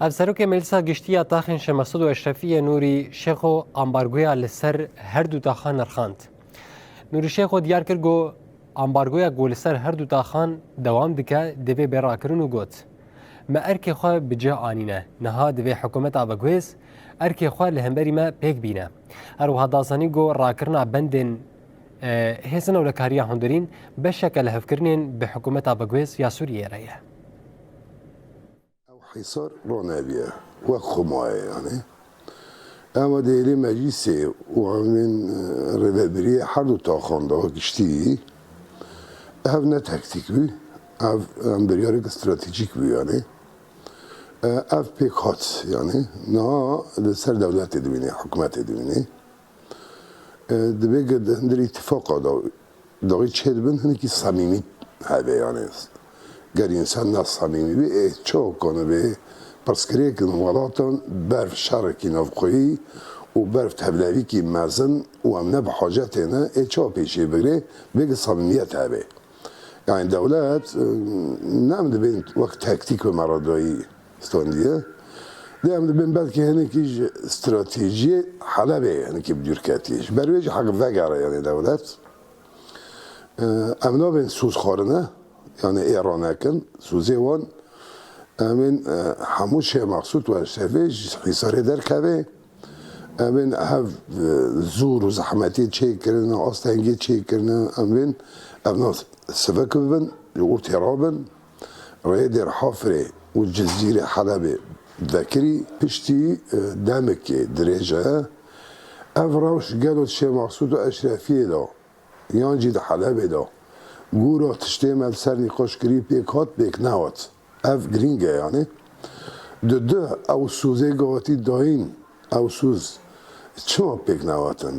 افسروک مجلسا گشتیا تاخین شمسود و اشرفی نوری شیخو امبارگویا لسر هر دو تاخان نرخاند. نوری شیخو دیار کرد گو امبارگویا گو لسر هر دو تاخان دوام دکه دوی براکرن و گوت. ما ارکی خواه بجا آنینه نها دوی حکومت آبگویز ارکی خواه لهمبری ما پیک بینه. اروها دازانی گو راکرنا بندن هیزن و لکاریا هندرین بشکل هفکرنین به حکومت آبگویز یا سوریه رایه. حصار رونابيه وخماية يعني اما ديري مجلسي ومن ربابري حدو تاخانده كشتي هفنا تكتيك بي اف امبريارك استراتيجيك بي يعني اف بيك هات يعني نا لسر دولات ادويني حكومات ادويني دبيك هندري اتفاق داغي تشهد بن هنكي صميمي هذا يعني گر انسان ناس صميمي بي چو کنه بي پرسکریه که نوالاتان برف شرکی نفقی و برف تبلیغی که مزن و امنه به حاجت اینه چه پیشی بگیره بگه صمیمیت هبه یعنی دولت نمیده بین وقت تکتیک و مرادایی استاندیه نمیده بین بلکه هنه که استراتژی حلبه هنه که بدور کتیش برویج حق وگره یعنی دولت امنا بین سوز خارنه یعنی ایرانه کن سوزه وان امین همون شی مقصود و شفیج حساری در کبه امین هف زور و زحمتی چه کردن آستانگی چه کردن امین ابنا سبک ببن و ترابن رای در حفره و جزیره حلب ذکری پشتی دمک درجه افراش قالوا شی مقصود و اشرافی دا یان جید حلب دا گورا تشتیمل سر نقاش کری پیکات بیک نوات اف گرینگه یعنی دو او سوزه گواتی داین او سوز چما پیک نواتن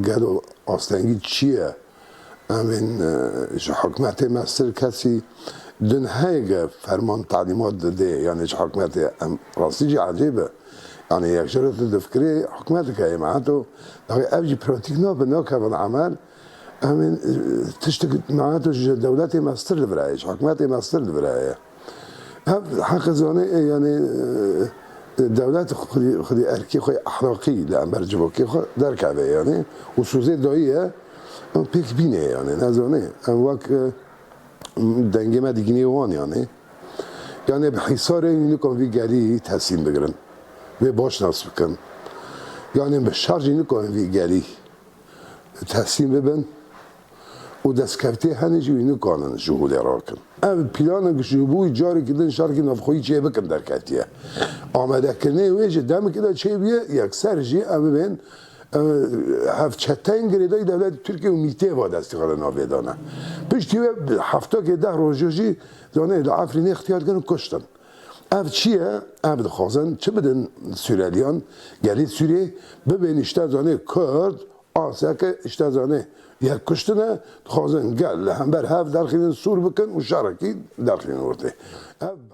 گلو آستنگی چیه امین حکمت مستر کسی دن هایگه فرمان تعلیمات داده یعنی حکمت راستی جی عجیبه یعنی یک جرات دفکری حکمت که معناتو دقیق افجی پراتیک نابنا که بالعمل امین تشتكي معناته دولتي ماستر البرايش حكومتي ماستر البرايه حق زاني يعني دولت خدي اركي خوي اخلاقي لامبر جبوكي در كعبه يعني وسوزي دايه بيك بينه يعني نازوني وك دنگه ما ديگني وان يعني بحصار اینو كون في گالي تحسين بگرن و باش ناس بكن يعني بالشارج اینو كون في گالي تحسين ببن و دستکفته هنجی اینو کانن جهود راکن. ام پلان گشوبوی جاری کردن شرکی نفخویی چه بکن در کتیه. آماده کنه ویژه دم کدا چه بیه یک سرجی ام بین هفت چتین گریدای دولت ترکیه و میته واد استقلال ناویدانه. پشتی هفته که ده روزی زانه عفرین اختیار کنن کشتن. اف چیه؟ ام دخوازن چه بدن سوریان گلی سوریه ببین اشته زانه کرد آسیا که اشته زانه یک کشتنه خوازن گل هم بر هف درخین سور بکن و شرکی درخین ورده